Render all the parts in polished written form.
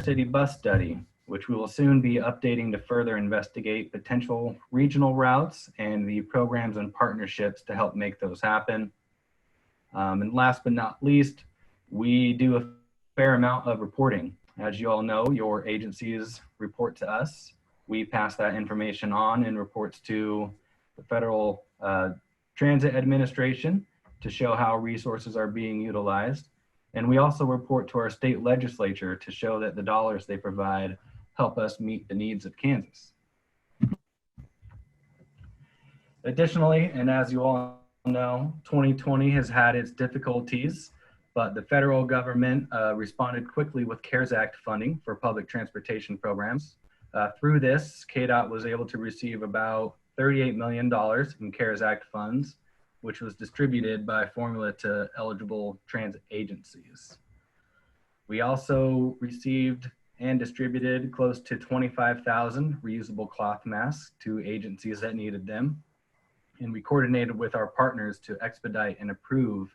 city bus study, which we will soon be updating to further investigate potential regional routes and the programs and partnerships to help make those happen. And last but not least, we do a fair amount of reporting. As you all know, your agencies report to us. We pass that information on in reports to the Federal Transit Administration to show how resources are being utilized. And we also report to our state legislature to show that the dollars they provide help us meet the needs of Kansas. Additionally, and as you all know, 2020 has had its difficulties, but the federal government responded quickly with CARES Act funding for public transportation programs. Through this, KDOT was able to receive about $38 million in CARES Act funds, which was distributed by formula to eligible transit agencies. We also received and distributed close to 25,000 reusable cloth masks to agencies that needed them. And we coordinated with our partners to expedite and approve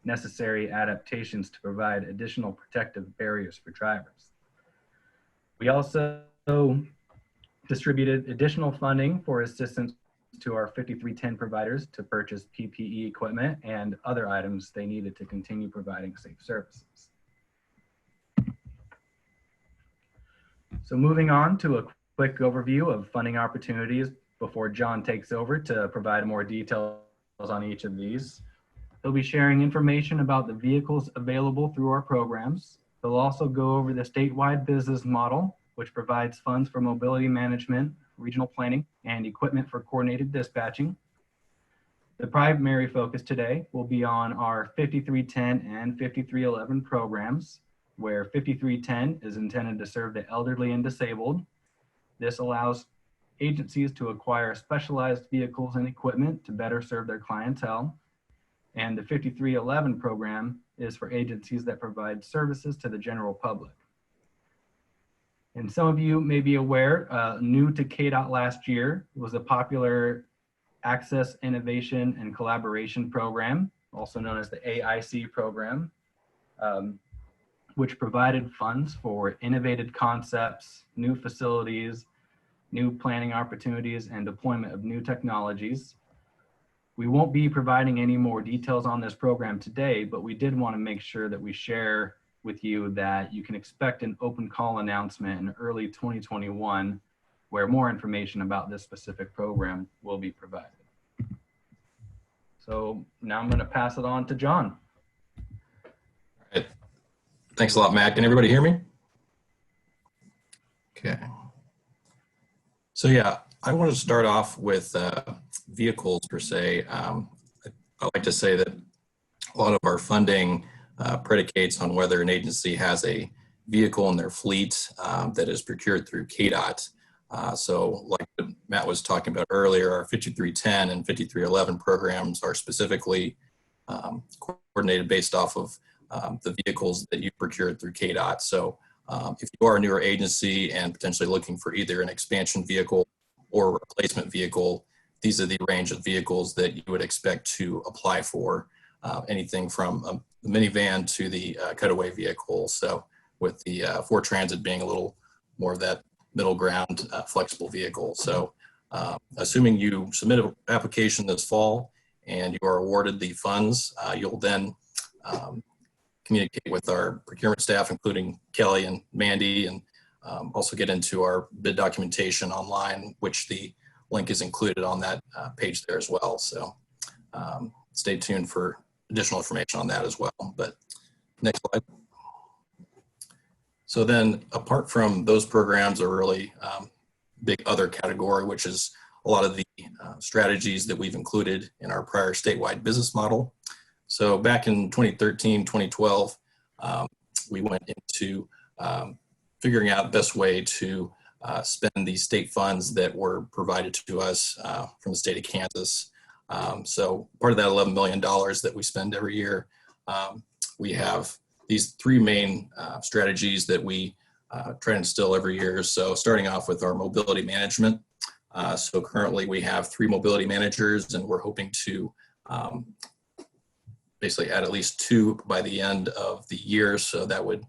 necessary adaptations to provide additional protective barriers for drivers. We also distributed additional funding for assistance to our 5310 providers to purchase PPE equipment and other items they needed to continue providing safe services. So moving on to a quick overview of funding opportunities before John takes over to provide more details on each of these. He'll be sharing information about the vehicles available through our programs. He'll also go over the statewide business model, which provides funds for mobility management, regional planning, and equipment for coordinated dispatching. The primary focus today will be on our 5310 and 5311 programs, where 5310 is intended to serve the elderly and disabled. This allows agencies to acquire specialized vehicles and equipment to better serve their clientele. And the 5311 program is for agencies that provide services to the general public. And some of you may be aware, new to KDOT last year was a popular Access, Innovation, and Collaboration Program, also known as the AIC program, which provided funds for innovative concepts, new facilities, new planning opportunities, and deployment of new technologies. We won't be providing any more details on this program today, but we did want to make sure that we share with you that you can expect an open call announcement in early 2021, where more information about this specific program will be provided. So now I'm going to pass it on to John. All right. Thanks a lot, Matt. Can everybody hear me? Okay. So yeah, I want to start off with vehicles per se. I like to say that a lot of our funding predicates on whether an agency has a vehicle in their fleet that is procured through KDOT. So like Matt was talking about earlier, our 5310 and 5311 programs are specifically coordinated based off of the vehicles that you procured through KDOT. So if you are a newer agency and potentially looking for either an expansion vehicle or a replacement vehicle, these are the range of vehicles that you would expect to apply for, anything from a minivan to the cutaway vehicle. So with the Ford Transit being a little more of that middle ground flexible vehicle. So assuming you submit an application this fall and you are awarded the funds, you'll then communicate with our procurement staff, including Kelly and Mandy, and also get into our bid documentation online, which the link is included on that page there as well. So stay tuned for additional information on that as well. But next slide. So then apart from those programs, are really big other category, which is a lot of the strategies that we've included in our prior statewide business model. So back in 2013, 2012, we went into figuring out the best way to spend these state funds that were provided to us from the state of Kansas. So part of that $11 million that we spend every year, we have these three main strategies that we try to instill every year. So starting off with our mobility management. So currently we have 3 mobility managers, and we're hoping to basically add at least 2 by the end of the year. So that would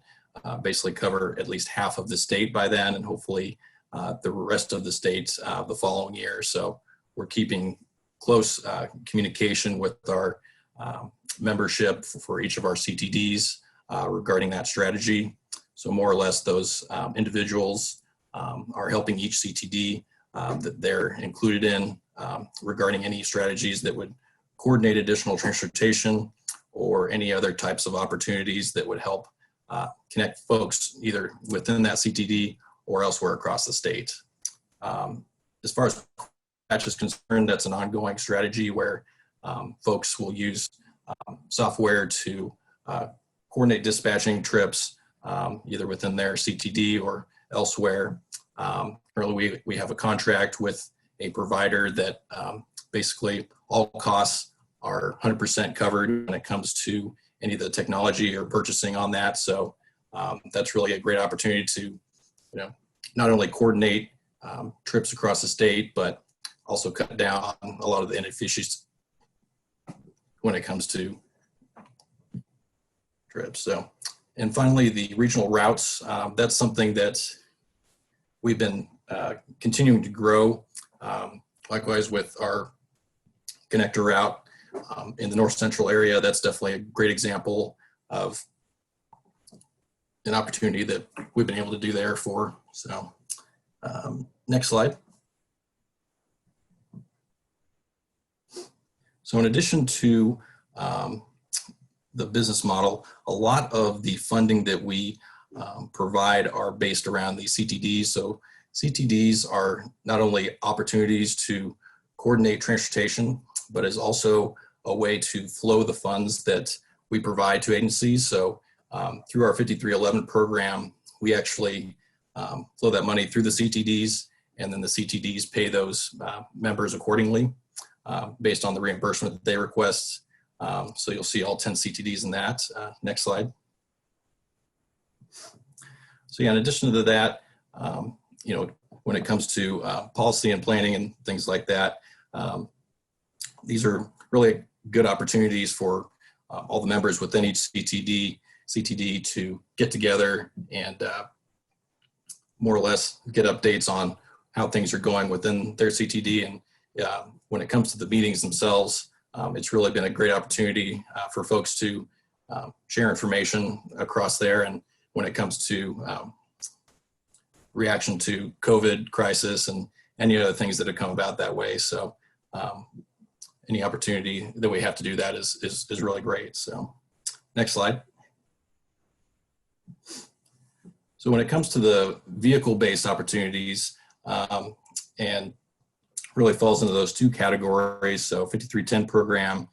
basically cover at least half of the state by then, and hopefully the rest of the states the following year. So we're keeping close communication with our membership for each of our CTDs regarding that strategy. So more or less those individuals are helping each CTD that they're included in regarding any strategies that would coordinate additional transportation or any other types of opportunities that would help connect folks either within that CTD or elsewhere across the state. As far as dispatch is concerned, that's an ongoing strategy where folks will use software to coordinate dispatching trips either within their CTD or elsewhere. Currently, we have a contract with a provider that basically all costs are 100% covered when it comes to any of the technology or purchasing on that. So that's really a great opportunity to, not only coordinate trips across the state, but also cut down on a lot of the inefficiencies when it comes to trips. So, and finally, the regional routes. That's something that we've been continuing to grow. Likewise with our connector route in the North Central area, that's definitely a great example of an opportunity that we've been able to do there for. So next slide. So in addition to the business model, a lot of the funding that we provide are based around the CTDs. So CTDs are not only opportunities to coordinate transportation, but is also a way to flow the funds that we provide to agencies. So through our 5311 program, we actually flow that money through the CTDs, and then the CTDs pay those members accordingly based on the reimbursement that they request. So you'll see all 10 CTDs in that. Next slide. So yeah, in addition to that, when it comes to policy and planning and things like that, these are really good opportunities for all the members within each CTD to get together and more or less get updates on how things are going within their CTD. And when it comes to the meetings themselves, it's really been a great opportunity for folks to share information across there. And when it comes to reaction to COVID crisis and any other things that have come about that way. So any opportunity that we have to do that is really great. So next slide. So when it comes to the vehicle-based opportunities, and really falls into those two categories. So 5310 program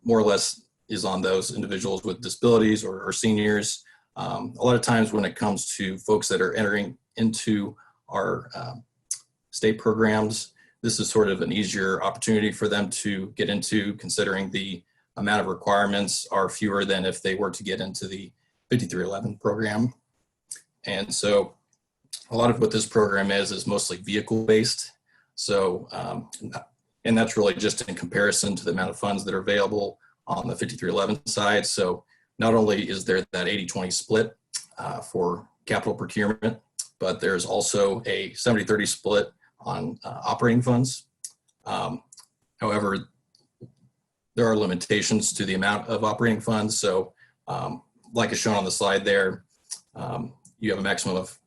more or less is on those individuals with disabilities or seniors. A lot of times when it comes to folks that are entering into our state programs, this is sort of an easier opportunity for them to get into, considering the amount of requirements are fewer than if they were to get into the 5311 program. And so a lot of what this program is mostly vehicle based. So, and that's really just in comparison to the amount of funds that are available on the 5311 side. So not only is there that 80-20 split for capital procurement, but there's also a 70-30 split on operating funds. However, there are limitations to the amount of operating funds. So like is shown on the slide there, you have a maximum of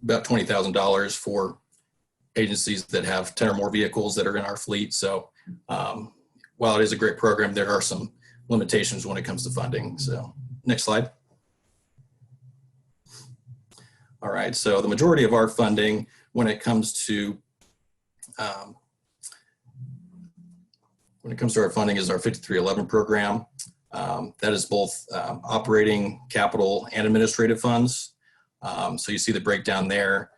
about $20,000 for agencies that have 10 or more vehicles that are in our fleet. So while it is a great program, there are some limitations when it comes to funding. So next slide. All right, so the majority of our funding when it comes to our funding is our 5311 program. That is both operating, capital, and administrative funds. So you see the breakdown there.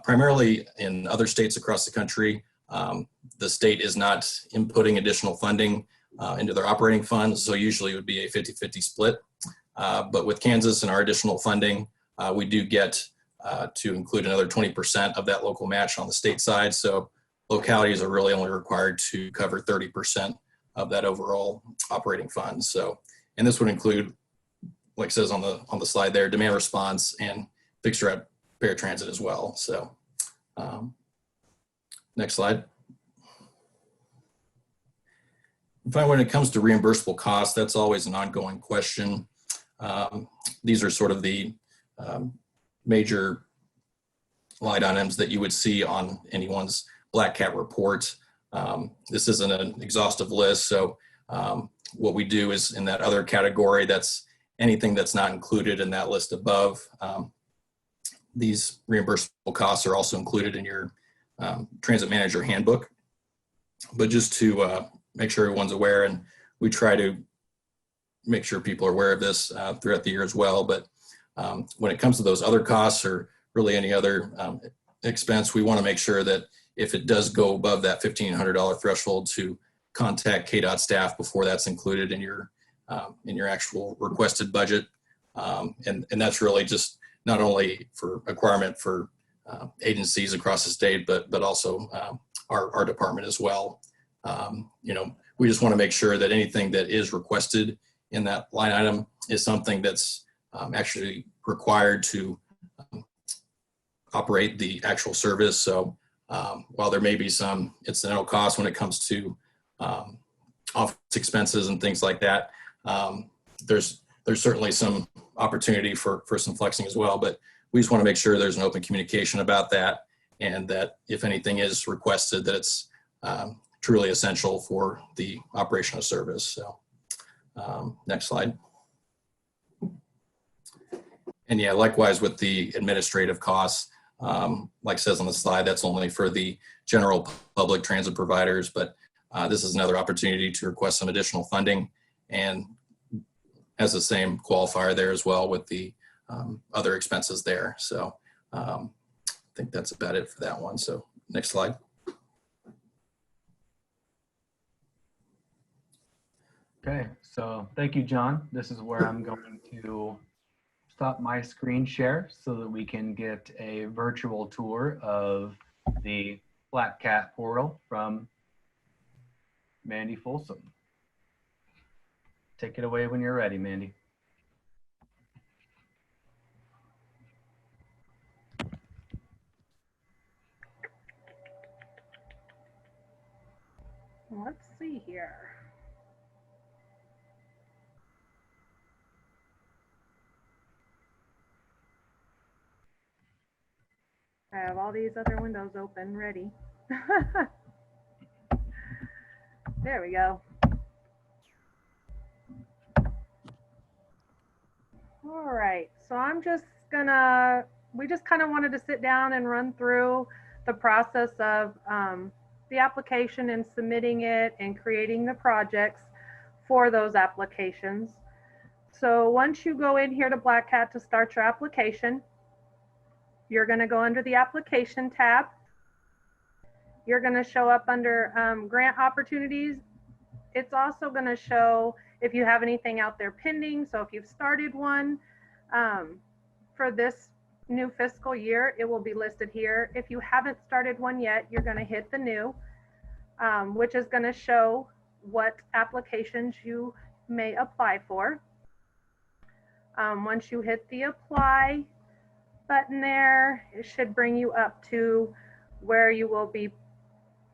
Primarily in other states across the country, the state is not inputting additional funding into their operating funds. So usually it would be a 50-50 split. But with Kansas and our additional funding, we do get to include another 20% of that local match on the state side. So localities are really only required to cover 30% of that overall operating fund. So, and this would include like it says on the slide there, demand response and fixed route paratransit as well. So next slide. When it comes to reimbursable costs, that's always an ongoing question. These are sort of the major line items that you would see on anyone's Black Cat report. This isn't an exhaustive list, so what we do is in that other category, that's anything that's not included in that list above. These reimbursable costs are also included in your Transit Manager Handbook. But just to make sure everyone's aware, and we try to make sure people are aware of this throughout the year as well, but when it comes to those other costs or really any other expense, we want to make sure that if it does go above that $1,500 threshold, to contact KDOT staff before that's included in your actual requested budget. And that's really just not only for requirement for agencies across the state, but also our department as well. We just want to make sure that anything that is requested in that line item is something that's actually required to operate the actual service. So while there may be some incidental costs when it comes to office expenses and things like that, there's certainly some opportunity for some flexing as well, but we just want to make sure there's an open communication about that, and that if anything is requested, that it's truly essential for the operation of service. So next slide. And yeah, likewise with the administrative costs, like it says on the slide, that's only for the general public transit providers, but this is another opportunity to request some additional funding, and has the same qualifier there as well with the other expenses there. So I think that's about it for that one. So next slide. Okay, so thank you, John. This is where I'm going to stop my screen share so that we can get a virtual tour of the Black Cat portal from Mandy Folsom. Take it away when you're ready, Mandy. Let's see here. I have all these other windows open, ready. There we go. All right, so we just kind of wanted to sit down and run through the process of the application and submitting it and creating the projects for those applications. So once you go in here to Black Cat to start your application, you're going to go under the application tab. You're going to show up under grant opportunities. It's also going to show if you have anything out there pending. So if you've started one for this new fiscal year, it will be listed here. If you haven't started one yet, you're going to hit the new, which is going to show what applications you may apply for. Once you hit the apply button there, it should bring you up to where you will be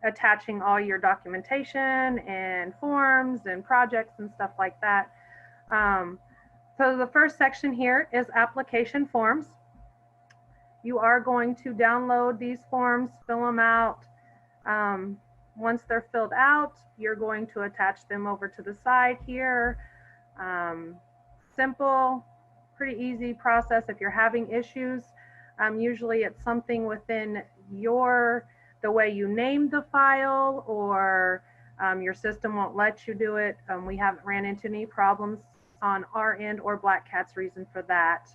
attaching all your documentation and forms and projects and stuff like that. So the first section here is application forms. You are going to download these forms, fill them out. Once they're filled out, you're going to attach them over to the side here. Simple, pretty easy process. If you're having issues, usually it's something within the way you named the file, or your system won't let you do it. We haven't ran into any problems on our end or Black Cat's reason for that.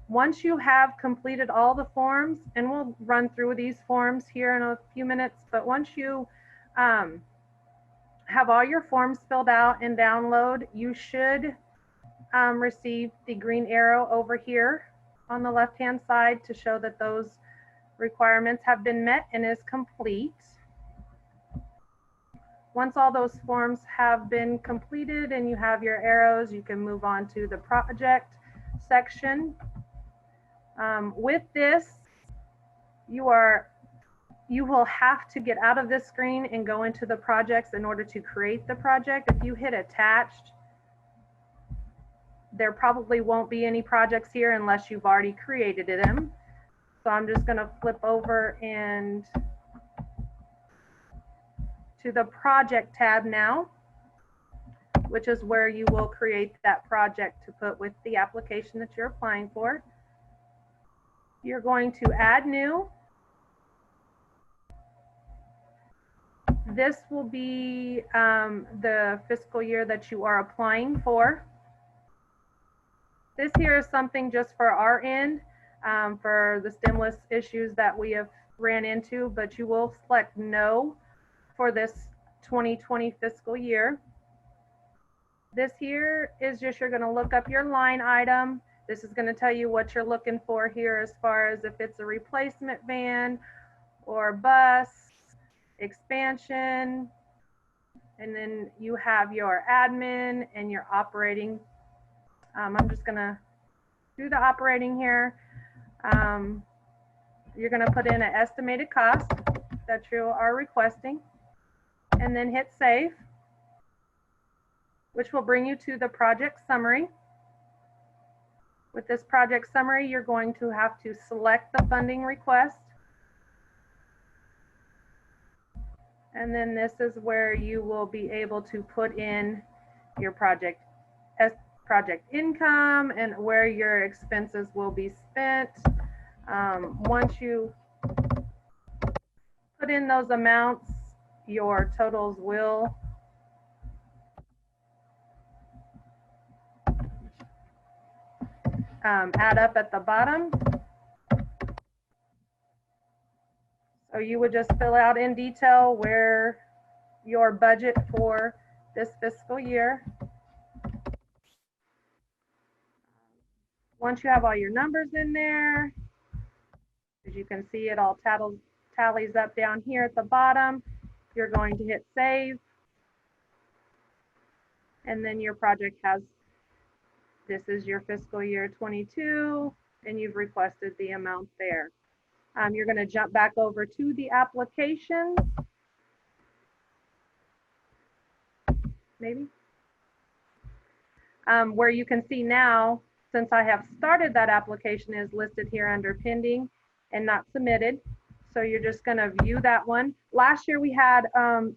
Once you have completed all the forms, and we'll run through these forms here in a few minutes, but once you have all your forms filled out and download, you should receive the green arrow over here on the left-hand side to show that those requirements have been met and is complete. Once all those forms have been completed and you have your arrows, you can move on to the project section. With this, you will have to get out of this screen and go into the projects in order to create the project. If you hit attached, there probably won't be any projects here unless you've already created them. So I'm just going to flip over and to the project tab now, which is where you will create that project to put with the application that you're applying for. You're going to add new. This will be the fiscal year that you are applying for. This here is something just for our end, for the stimulus issues that we have ran into, but you will select no for this 2020 fiscal year. This here is just, you're going to look up your line item. This is going to tell you what you're looking for here as far as if it's a replacement van or bus, expansion, and then you have your admin and your operating. I'm just going to do the operating here. You're going to put in an estimated cost that you are requesting and then hit save, which will bring you to the project summary. With this project summary, you're going to have to select the funding request. And then this is where you will be able to put in your project income and where your expenses will be spent. Once you put in those amounts, your totals will add up at the bottom. So you would just fill out in detail where your budget for this fiscal year. Once you have all your numbers in there, as you can see, it all tallies up down here at the bottom. You're going to hit save. And then your project has, this is your fiscal year 22, and you've requested the amount there. You're going to jump back over to the application. Maybe. Where you can see now, since I have started that application, is listed here under pending and not submitted. So you're just going to view that one. Last year we had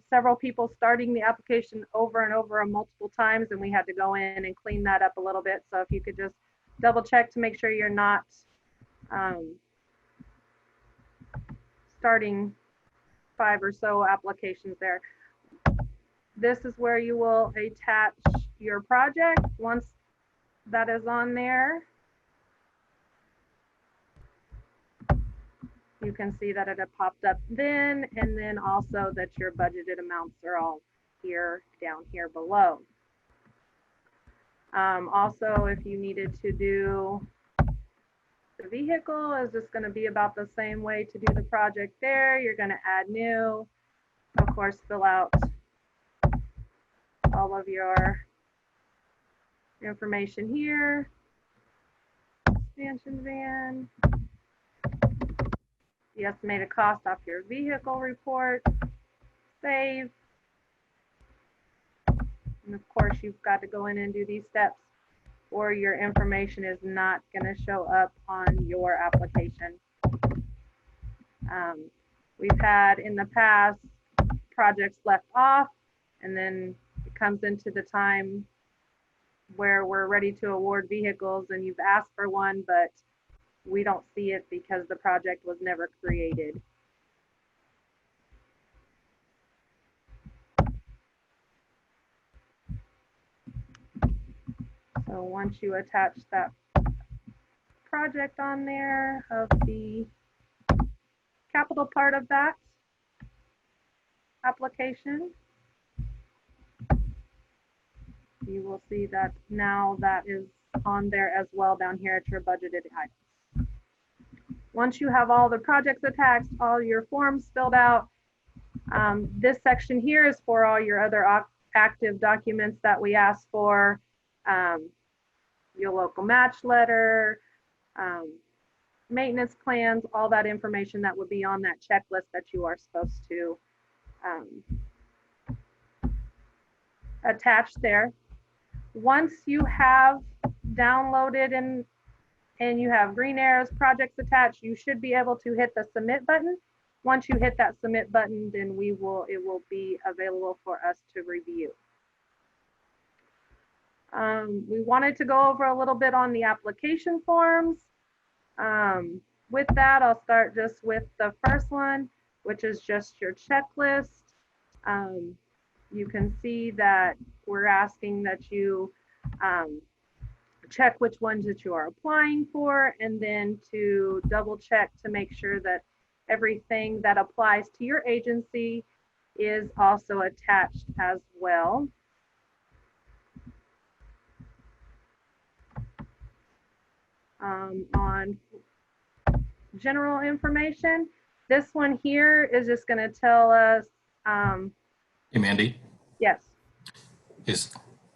several people starting the application over and over multiple times, and we had to go in and clean that up a little bit. So if you could just double check to make sure you're not starting 5 or so applications there. This is where you will attach your project. Once that is on there, you can see that it had popped up then, and then also that your budgeted amounts are all here, down here below. Also, if you needed to do the vehicle, is just going to be about the same way to do the project there. You're going to add new, of course, fill out all of your information here. Expansion van. The estimated cost off your vehicle report. Save. And of course, you've got to go in and do these steps, or your information is not going to show up on your application. We've had in the past projects left off, and then it comes into the time where we're ready to award vehicles and you've asked for one, but we don't see it because the project was never created. So once you attach that project on there of the capital part of that application, you will see that now that is on there as well down here at your budgeted items. Once you have all the projects attached, all your forms filled out, This section here is for all your other active documents that we ask for, your local match letter, maintenance plans, all that information that would be on that checklist that you are supposed to attach there. Once you have downloaded and you have green arrows, projects attached, you should be able to hit the submit button. Once you hit that submit button, then it will be available for us to review. We wanted to go over a little bit on the application forms. With that, I'll start just with the first one, which is just your checklist. You can see that we're asking that you check which ones that you are applying for, and then to double check to make sure that everything that applies to your agency is also attached as well. On general information, this one here is just going to tell us. Hey, Mandy. Yes.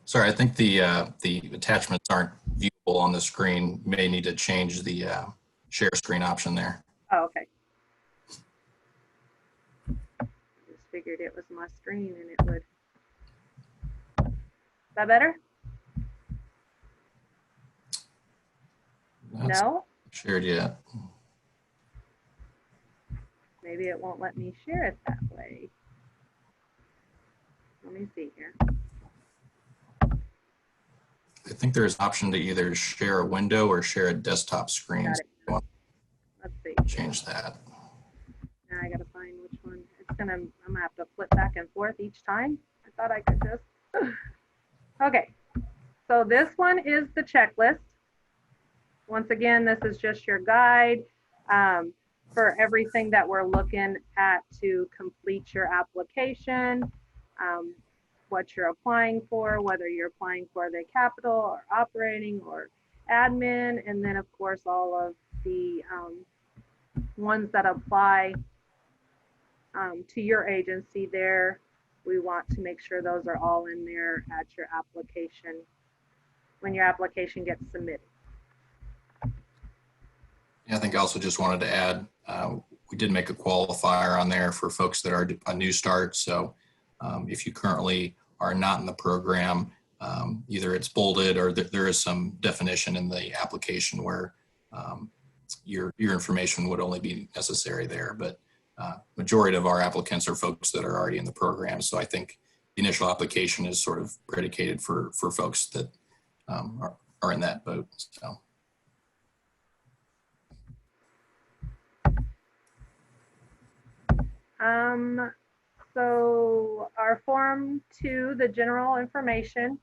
Sorry, I think the attachments aren't viewable on the screen. You may need to change the share screen option there. Oh, okay. I just figured it was my screen and it would. Is that better? That's No? shared yet. Maybe it won't let me share it that way. Let me see here. I think there's an option to either share a window or share a desktop screen. Got So it. you want Let's see. to change that. Now I gotta find which one. I'm gonna have to flip back and forth each time. I thought I could just. Okay. So this one is the checklist. Once again, this is just your guide for everything that we're looking at to complete your application, what you're applying for, whether you're applying for the capital or operating or admin, and then of course all of the ones that apply to your agency there. We want to make sure those are all in there at your application when your application gets submitted. Yeah, I think I also just wanted to add, we did make a qualifier on there for folks that are a new start. So if you currently are not in the program, either it's bolded or there is some definition in the application where your information would only be necessary there. But majority of our applicants are folks that are already in the program. So I think the initial application is sort of predicated for folks that are in that boat. So. So our form 2, the general information,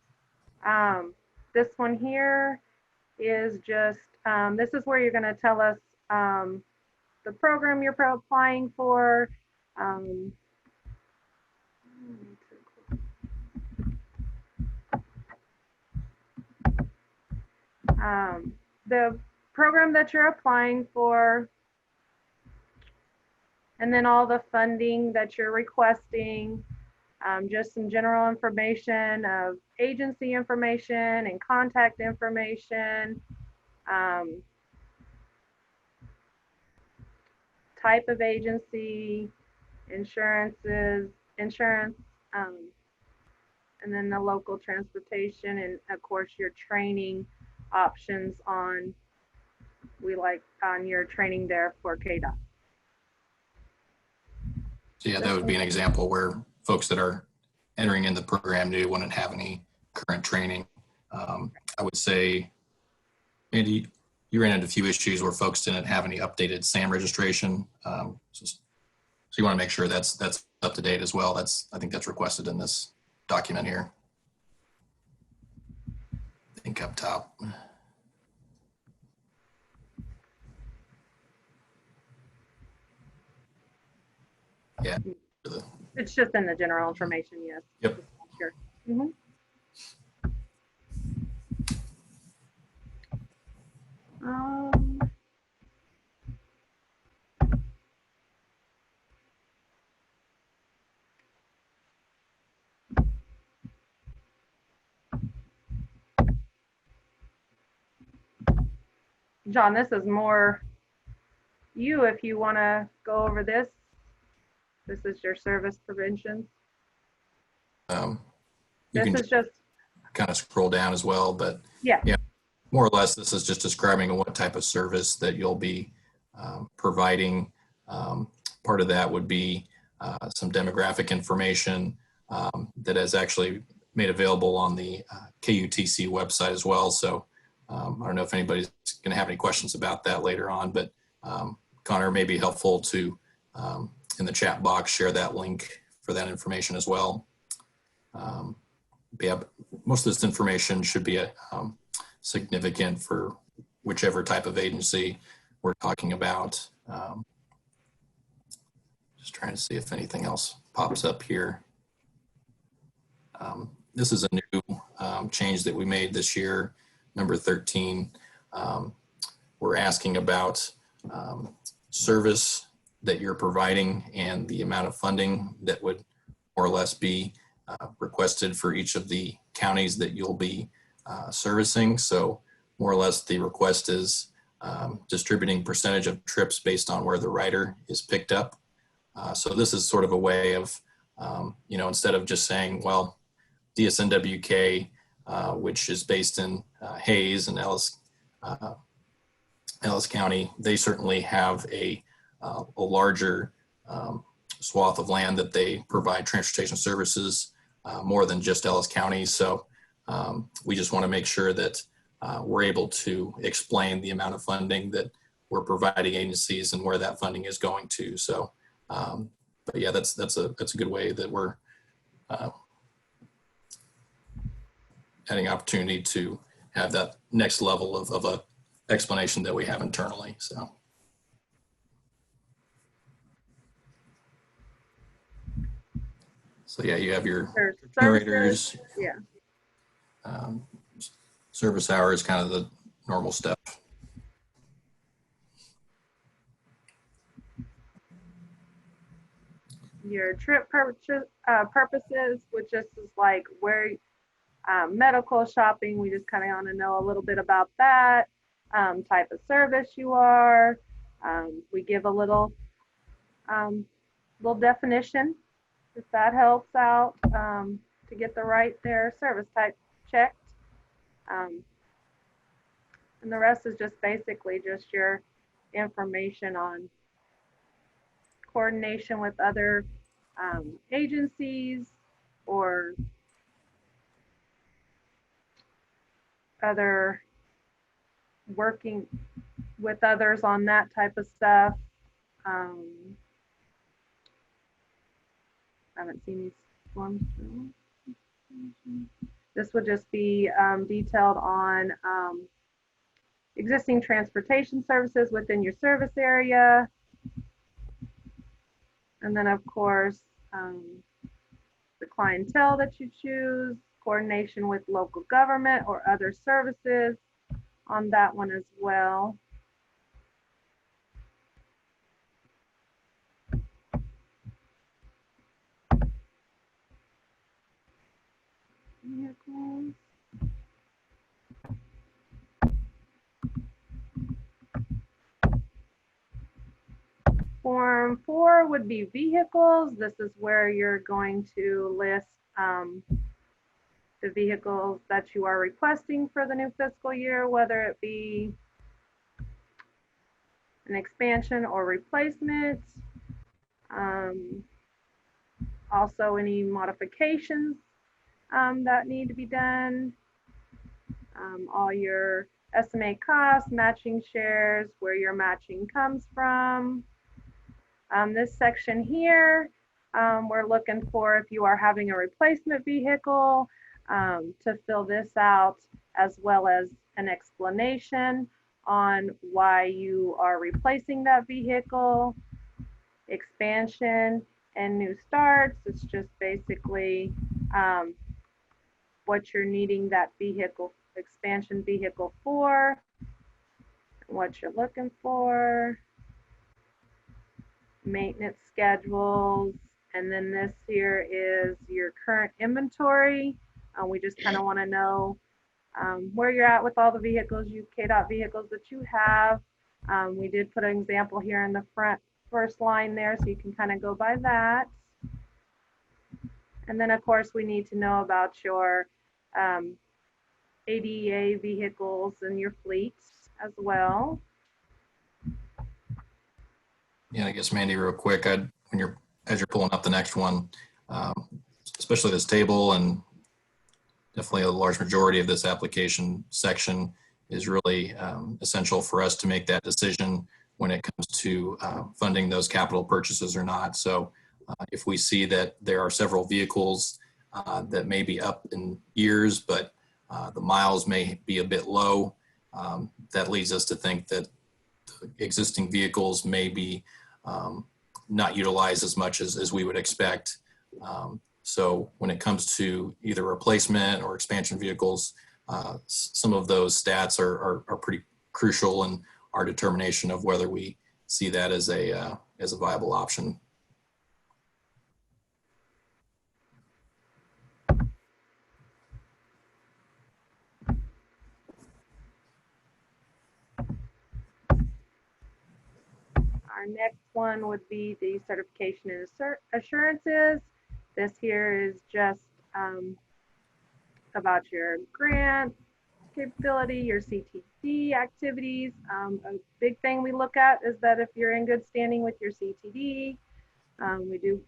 this one here is just, this is where you're going to tell us the program you're applying for. The program that you're applying for, and then all the funding that you're requesting, just some general information of agency information and contact information, type of agency, insurance, and then the local transportation, and of course your training options on your training there for KDOT. So yeah, that would be an example where folks that are entering in the program new wouldn't have any current training. I would say, Andy, you ran into a few issues where folks didn't have any updated SAM registration. So you want to make sure that's up to date as well. I think that's requested in this document here. I think up top. Yeah. It's just in the general information, yes. Yep. Sure. Mm-hmm. John, this is more you if you want to go over this. This is your service prevention. You This can is just, kind of scroll down as well, but yeah, yeah, more or less, this is just describing what type of service that you'll be providing. Part of that would be some demographic information that is actually made available on the KUTC website as well. So I don't know if anybody's going to have any questions about that later on, but Connor, may be helpful to, in the chat box, share that link for that information as well. Yeah, most of this information should be significant for whichever type of agency we're talking about. Just trying to see if anything else pops up here. This is a new change that we made this year, number 13. We're asking about service that you're providing and the amount of funding that would more or less be requested for each of the counties that you'll be servicing. So more or less the request is distributing percentage of trips based on where the rider is picked up. So this is sort of a way of, instead of just saying, well, DSNWK, which is based in Hayes and Ellis County, they certainly have a larger swath of land that they provide transportation services more than just Ellis County. So we just want to make sure that we're able to explain the amount of funding that we're providing agencies and where that funding is going to. So, but yeah, that's a good way that we're adding opportunity to have that next level of a explanation that we have internally. So yeah, you have your generators, yeah. Service hours, kind of the normal stuff. Your trip purposes, which just is like where medical shopping, we just kind of want to know a little bit about that, type of service you are. We give a little definition, if that helps out, to get the right there service type checked. And the rest is just basically just your information on coordination with other agencies or other working with others on that type of stuff. I haven't seen these forms. This would just be detailed on existing transportation services within your service area. And then of course, the clientele that you choose, coordination with local government or other services on that one as well. Vehicles. Form 4 would be vehicles. This is where you're going to list the vehicles that you are requesting for the new fiscal year, whether it be an expansion or replacement. Also any modifications that need to be done. All your estimate costs, matching shares, where your matching comes from. This section here, we're looking for if you are having a replacement vehicle, to fill this out, as well as an explanation on why you are replacing that vehicle. Expansion and new starts, it's just basically what you're needing that vehicle, expansion vehicle for, what you're looking for, maintenance schedules, and then this here is your current inventory. We just kind of want to know where you're at with all the vehicles, KDOT vehicles that you have. We did put an example here in the first line there, so you can kind of go by that. And then, of course, we need to know about your ADA vehicles and your fleets as well. Yeah, I guess Mandy, real quick, as you're pulling up the next one, especially this table, and definitely a large majority of this application section is really essential for us to make that decision when it comes to funding those capital purchases or not. So if we see that there are several vehicles that may be up in years, but the miles may be a bit low, that leads us to think that the existing vehicles may be not utilized as much as we would expect. So when it comes to either replacement or expansion vehicles, some of those stats are pretty crucial in our determination of whether we see that as a viable option. Our next one would be the certification and assurances. This here is just about your grant capability, your CTD activities. A big thing we look at is that if you're in good standing with your CTD, we do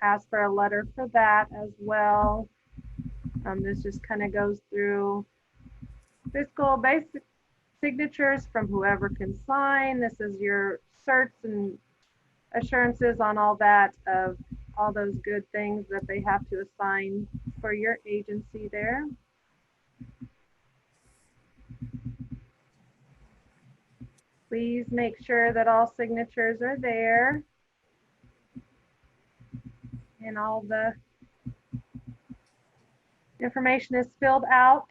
ask for a letter for that as well. This just kind of goes through fiscal basic signatures from whoever can sign. This is your certs and assurances on all that, of all those good things that they have to assign for your agency there. Please make sure that all signatures are there and all the information is filled out.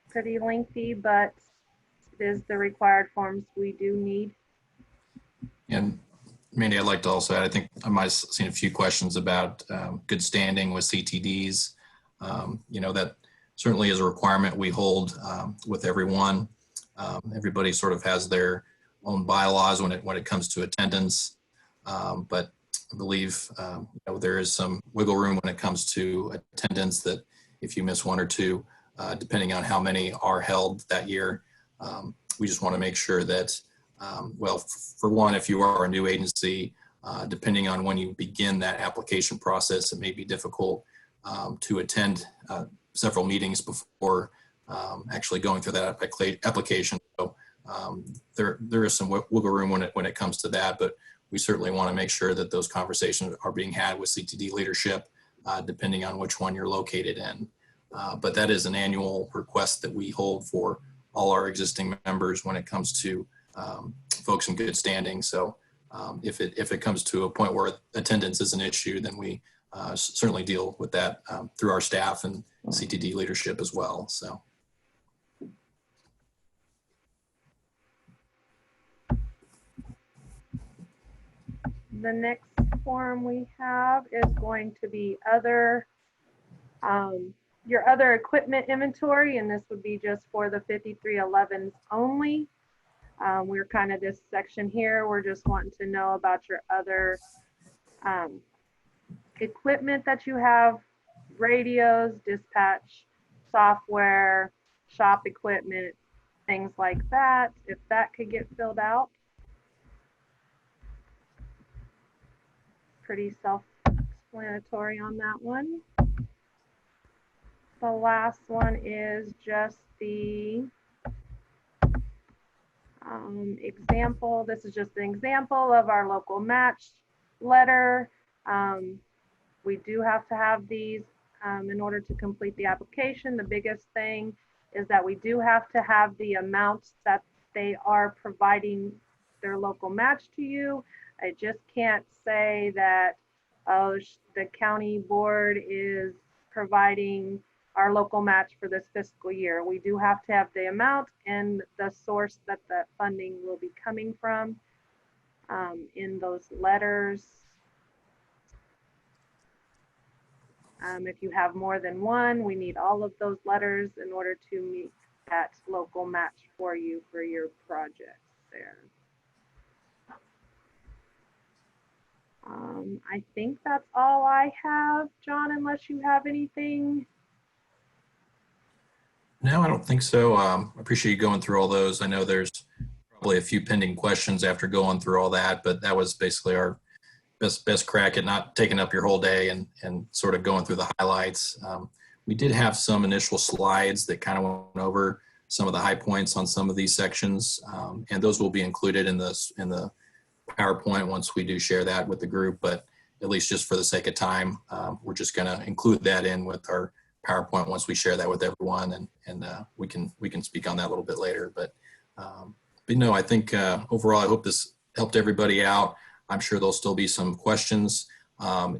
Pretty lengthy, but it is the required forms we do need. And Mandy, I'd like to also add, I think I might have seen a few questions about good standing with CTDs. That certainly is a requirement we hold with everyone. Everybody sort of has their own bylaws when it comes to attendance, but I believe there is some wiggle room when it comes to attendance, that if you miss one or two, depending on how many are held that year, we just want to make sure that, for one, if you are a new agency, depending on when you begin that application process, it may be difficult to attend several meetings before actually going through that application. So there is some wiggle room when it comes to that, but we certainly want to make sure that those conversations are being had with CTD leadership, depending on which one you're located in. But that is an annual request that we hold for all our existing members when it comes to folks in good standing. So if it comes to a point where attendance is an issue, then we certainly deal with that through our staff and CTD leadership as well. So. The next form we have is going to be your other equipment inventory, and this would be just for the 5311s only. We're kind of this section here, we're just wanting to know about your other equipment that you have: radios, dispatch software, shop equipment, things like that. If that could get filled out. Pretty self-explanatory on that one. The last one is just the example. This is just an example of our local match letter. We do have to have these in order to complete the application. The biggest thing is that we do have to have the amounts that they are providing their local match to you. I just can't say that, oh, the county board is providing our local match for this fiscal year. We do have to have the amount and the source that the funding will be coming from in those letters. If you have more than one, we need all of those letters in order to meet that local match for you for your projects there. I think that's all I have, John, unless you have anything. No, I don't think so. I appreciate you going through all those. I know there's probably a few pending questions after going through all that, but that was basically our best crack at not taking up your whole day and sort of going through the highlights. We did have some initial slides that kind of went over some of the high points on some of these sections, and those will be included in the PowerPoint once we do share that with the group. But at least just for the sake of time, we're just going to include that in with our PowerPoint once we share that with everyone, and we can speak on that a little bit later. But no, I think overall, I hope this helped everybody out. I'm sure there'll still be some questions.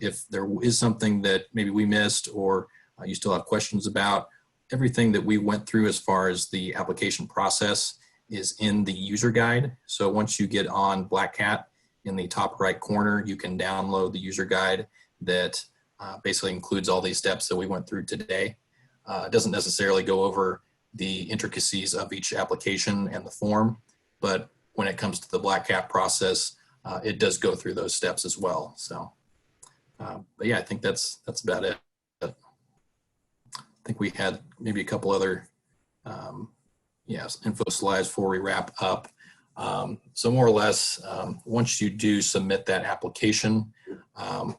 If there is something that maybe we missed or you still have questions about, everything that we went through as far as the application process is in the user guide. So once you get on Black Cat, in the top right corner, you can download the user guide that basically includes all these steps that we went through today. It doesn't necessarily go over the intricacies of each application and the form, but when it comes to the Black Cat process, it does go through those steps as well. So, but yeah, I think that's about it. I think we had maybe a couple other info slides before we wrap up. So more or less, once you do submit that application,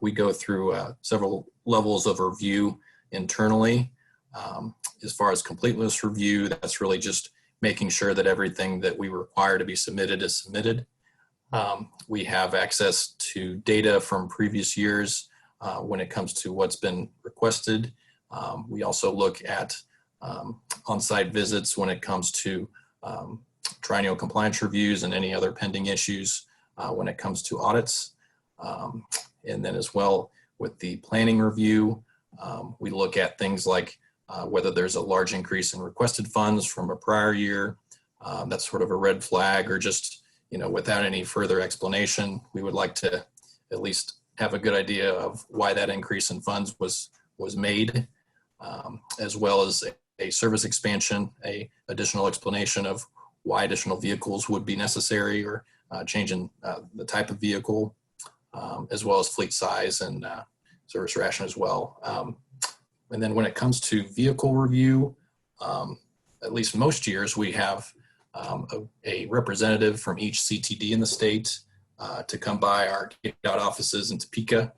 we go through several levels of review internally. As far as completeness review, that's really just making sure that everything that we require to be submitted is submitted. We have access to data from previous years when it comes to what's been requested. We also look at on-site visits when it comes to triennial compliance reviews and any other pending issues when it comes to audits. And then as well with the planning review, we look at things like whether there's a large increase in requested funds from a prior year. That's sort of a red flag, or just, without any further explanation, we would like to at least have a good idea of why that increase in funds was made, as well as a service expansion, a additional explanation of why additional vehicles would be necessary, or changing the type of vehicle, as well as fleet size and service ration as well. And then when it comes to vehicle review, at least most years we have a representative from each CTD in the state to come by our KDOT offices in Topeka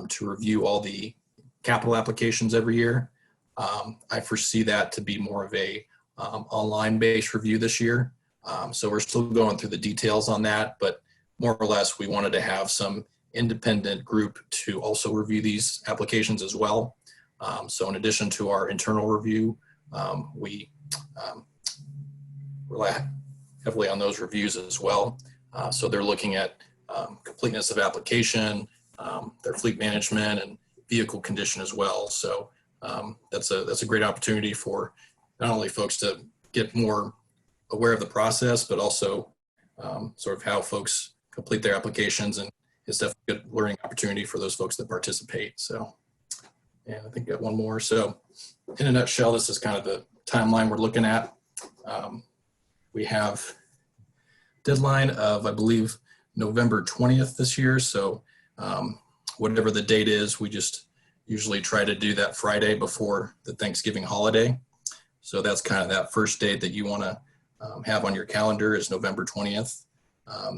to review all the capital applications every year. I foresee that to be more of a online-based review this year. So we're still going through the details on that, but more or less we wanted to have some independent group to also review these applications as well. So in addition to our internal review, we rely heavily on those reviews as well. So they're looking at completeness of application, their fleet management, and vehicle condition as well. So that's a great opportunity for not only folks to get more aware of the process, but also sort of how folks complete their applications, and it's definitely a good learning opportunity for those folks that participate. So, and I think I got one more. So in a nutshell, this is kind of the timeline we're looking at. We have deadline of, I believe, November 20th this year. So whatever the date is, we just usually try to do that Friday before the Thanksgiving holiday. So that's kind of that first date that you want to have on your calendar is November 20th.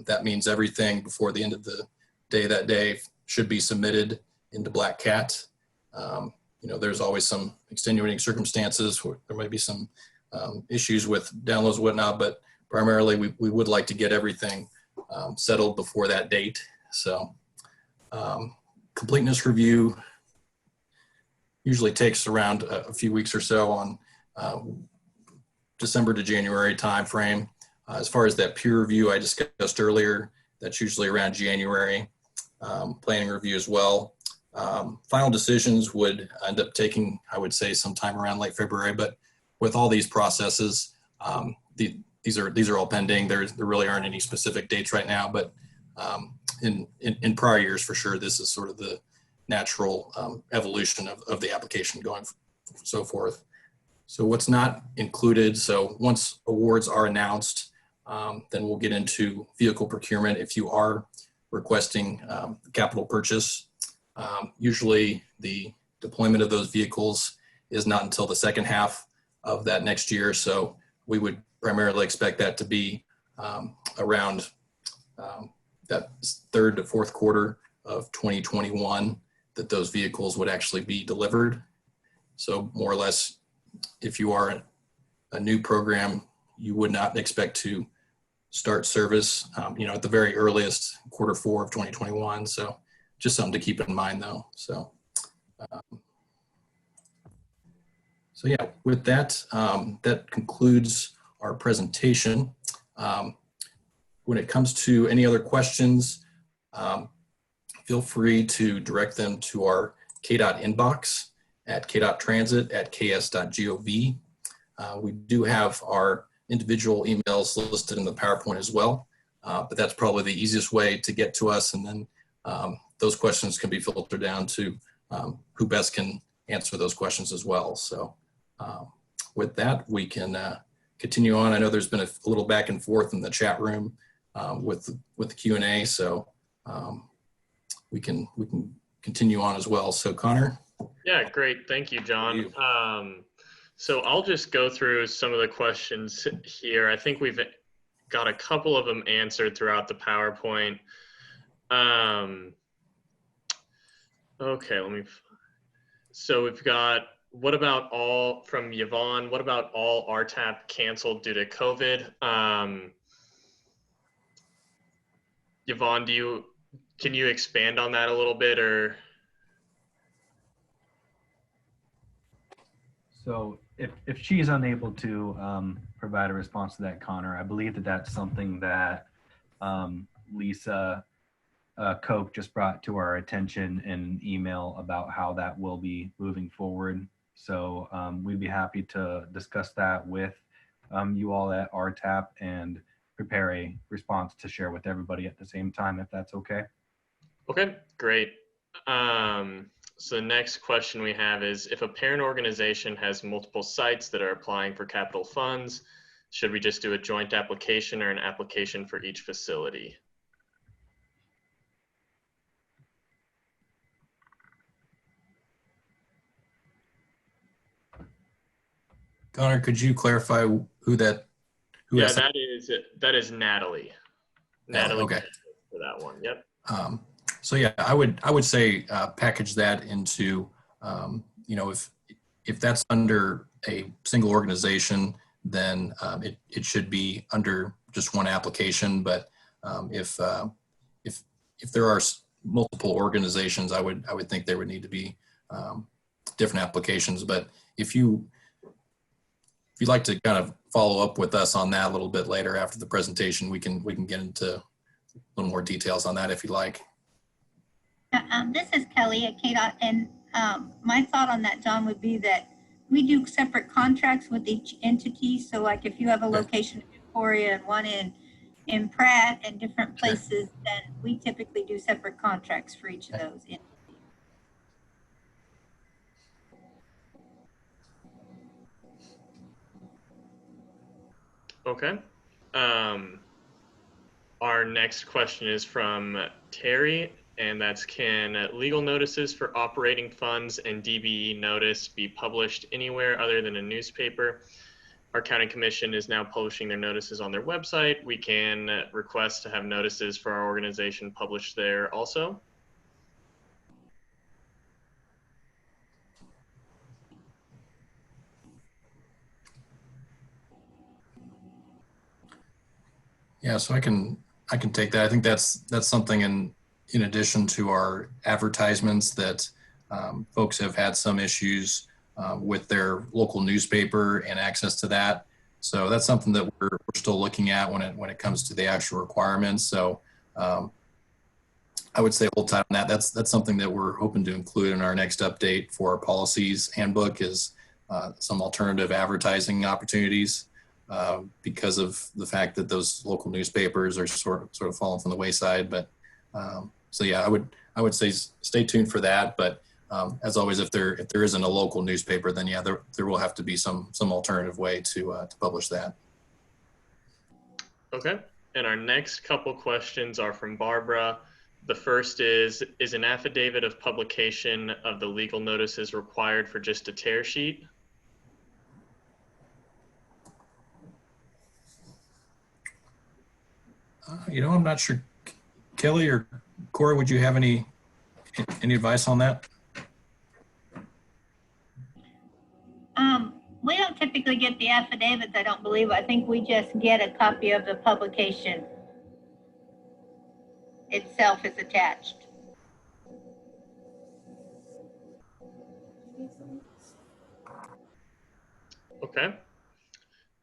That means everything before the end of the day that day should be submitted into Black Cat. There's always some extenuating circumstances where there might be some issues with downloads and whatnot, but primarily we would like to get everything settled before that date. So completeness review usually takes around a few weeks or so on December to January timeframe. As far as that peer review I discussed earlier, that's usually around January. Planning review as well. Final decisions would end up taking, I would say, sometime around late February. But with all these processes, these are all pending. There really aren't any specific dates right now. But in prior years, for sure, this is sort of the natural evolution of the application going so forth. So what's not included, so once awards are announced, then we'll get into vehicle procurement. If you are requesting capital purchase, usually the deployment of those vehicles is not until the second half of that next year. So we would primarily expect that to be around that third to fourth quarter of 2021 that those vehicles would actually be delivered. So more or less, if you are a new program, you would not expect to start service, at the very earliest quarter 4 of 2021. So just something to keep in mind though. So yeah, with that, that concludes our presentation. When it comes to any other questions, feel free to direct them to our KDOT inbox at kdottransit@ks.gov. We do have our individual emails listed in the PowerPoint as well, but that's probably the easiest way to get to us. And then those questions can be filtered down to who best can answer those questions as well. So with that, we can continue on. I know there's been a little back and forth in the chat room with the Q&A, so we can continue on as well. So Connor. Yeah, great. Thank you, John. So I'll just go through some of the questions here. I think we've got a couple of them answered throughout the PowerPoint. Okay, so we've got, what about all, from Yvonne, what about all RTAP canceled due to COVID? Yvonne, can you expand on that a little bit, or? So if she's unable to provide a response to that, Connor, I believe that that's something that Lisa Koch just brought to our attention in an email about how that will be moving forward. So we'd be happy to discuss that with you all at RTAP and prepare a response to share with everybody at the same time, if that's okay. Okay, great. So the next question we have is, if a parent organization has multiple sites that are applying for capital funds, should we just do a joint application or an application for each facility? Connor, could you clarify who that? Yeah, that is Natalie. Natalie, okay. For that one. Yep. So yeah, I would say package that into, if that's under a single organization, then it should be under just one application. But if there are multiple organizations, I would think there would need to be different applications. But if you'd like to kind of follow up with us on that a little bit later after the presentation, we can get into a little more details on that if you like. This is Kelly at KDOT, and my thought on that, John, would be that we do separate contracts with each entity. So like if you have a location in Victoria and one in Pratt and different places, then we typically do separate contracts for each of those entities. Okay. Our next question is from Terry, and that's, can legal notices for operating funds and DBE notice be published anywhere other than a newspaper? Our county commission is now publishing their notices on their website. We can request to have notices for our organization published there also. Yeah, so I can take that. I think that's something in addition to our advertisements that folks have had some issues with their local newspaper and access to that. So that's something that we're still looking at when it comes to the actual requirements. So I would say hold tight on that. That's something that we're hoping to include in our next update for our policies handbook, is some alternative advertising opportunities because of the fact that those local newspapers are sort of falling from the wayside. But so yeah, I I would say stay tuned for that. But as always, if there isn't a local newspaper, then yeah, there will have to be some alternative way to publish that. Okay. And our next couple questions are from Barbara. The first is an affidavit of publication of the legal notices required for just a tear sheet? I'm not sure. Kelly or Corey, would you have any advice on that? We don't typically get the affidavits, I don't believe. I think we just get a copy of the publication itself is attached. Okay.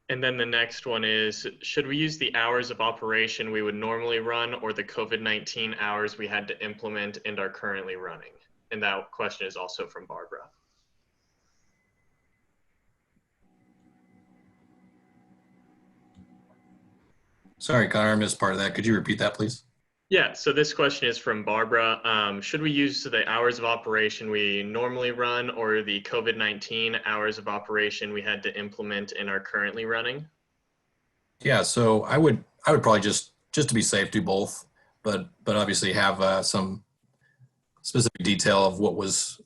And then the next one is, should we use the hours of operation we would normally run or the COVID-19 hours we had to implement and are currently running? And that question is also from Barbara. Sorry, Connor, I missed part of that. Could you repeat that, please? Yeah, so this question is from Barbara. Should we use the hours of operation we normally run or the COVID-19 hours of operation we had to implement and are currently running? Yeah, so I would probably just to be safe, do both, but obviously have some specific detail of what was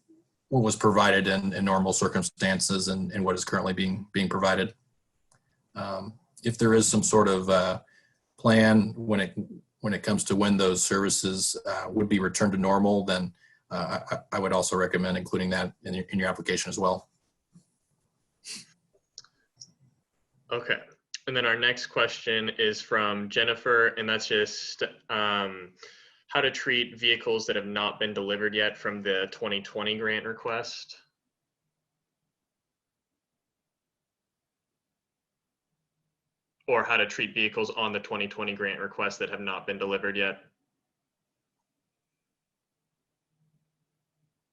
provided in normal circumstances and what is currently being provided. If there is some sort of plan when it comes to when those services would be returned to normal, then I would also recommend including that in your application as well. Okay. And then our next question is from Jennifer, and that's just how to treat vehicles that have not been delivered yet from the 2020 grant request. Or how to treat vehicles on the 2020 grant request that have not been delivered yet.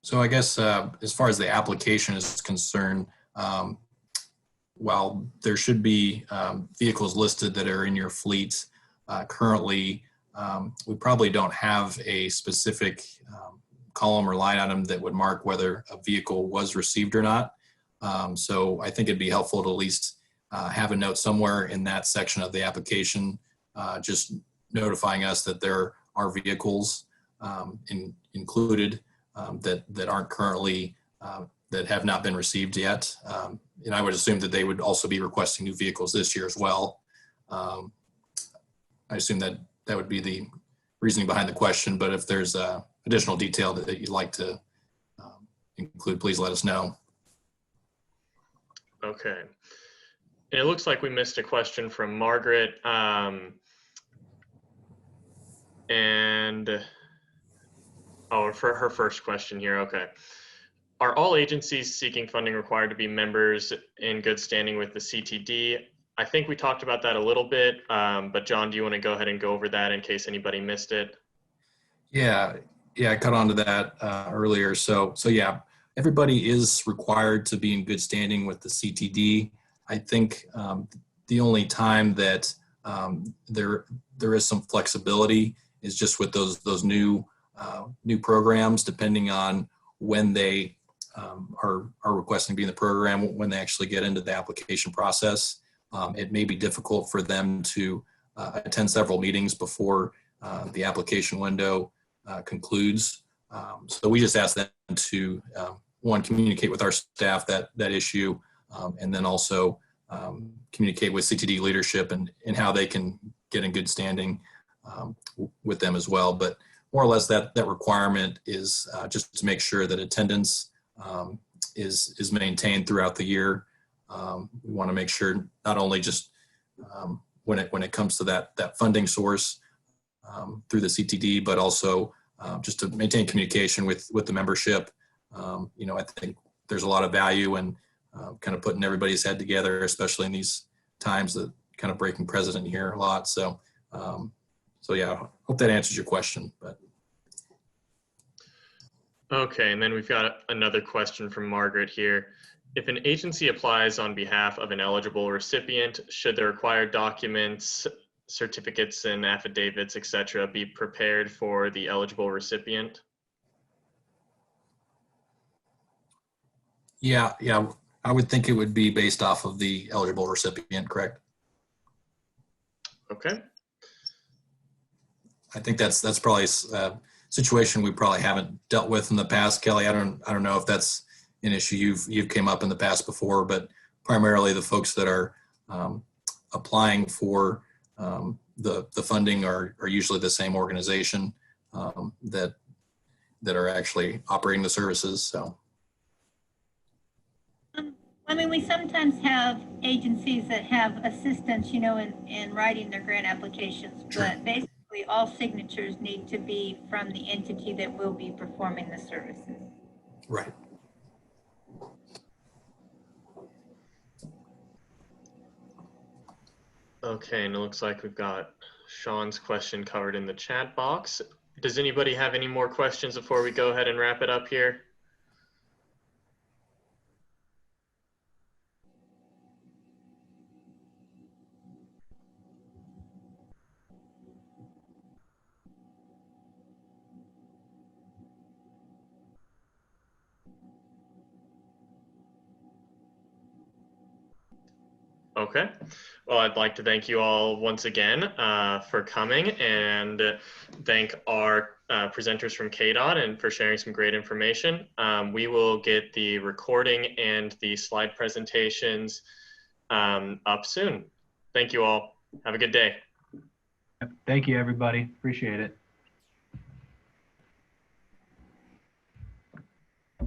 So I guess as far as the application is concerned, while there should be vehicles listed that are in your fleet currently, we probably don't have a specific column or line item that would mark whether a vehicle was received or not. So I think it'd be helpful to at least have a note somewhere in that section of the application, just notifying us that there are vehicles included that aren't currently, that have not been received yet. And I would assume that they would also be requesting new vehicles this year as well. I assume that would be the reasoning behind the question, but if there's additional detail that you'd like to include, please let us know. Okay. And it looks like we missed a question from Margaret. For her first question here, okay. Are all agencies seeking funding required to be members in good standing with the CTD? I think we talked about that a little bit, but John, do you want to go ahead and go over that in case anybody missed it? Yeah, I cut on to that earlier. So yeah, everybody is required to be in good standing with the CTD. I think the only time that there is some flexibility is just with those new programs, depending on when they are requesting to be in the program, when they actually get into the application process. It may be difficult for them to attend several meetings before the application window concludes. So we just ask them to, one, communicate with our staff that issue, and then also communicate with CTD leadership and how they can get in good standing with them as well. But more or less that requirement is just to make sure that attendance is maintained throughout the year. We want to make sure not only just when it comes to that funding source through the CTD, but also just to maintain communication with the membership. I think there's a lot of value in kind of putting everybody's head together, especially in these times that kind of breaking precedent here a lot. So yeah, hope that answers your question. But okay, and then we've got another question from Margaret here. If an agency applies on behalf of an eligible recipient, should the required documents, certificates and affidavits, etc., be prepared for the eligible recipient? Yeah, yeah. I would think it would be based off of the eligible recipient, correct? Okay. I think that's probably a situation we probably haven't dealt with in the past, Kelly. I don't know if that's an issue you've came up in the past before, but primarily the folks that are applying for the funding are usually the same organization that are actually operating the services. So. I mean, we sometimes have agencies that have assistance, you know, in writing their grant applications, but basically all signatures need to be from the entity that will be performing the services. Right. Okay, and it looks like we've got Sean's question covered in the chat box. Does anybody have any more questions before we go ahead and wrap it up here? Okay. Well, I'd like to thank you all once again for coming, and thank our presenters from KDOT and for sharing some great information. We will get the recording and the slide presentations up soon. Thank you all. Have a good day. Thank you, everybody. Appreciate it.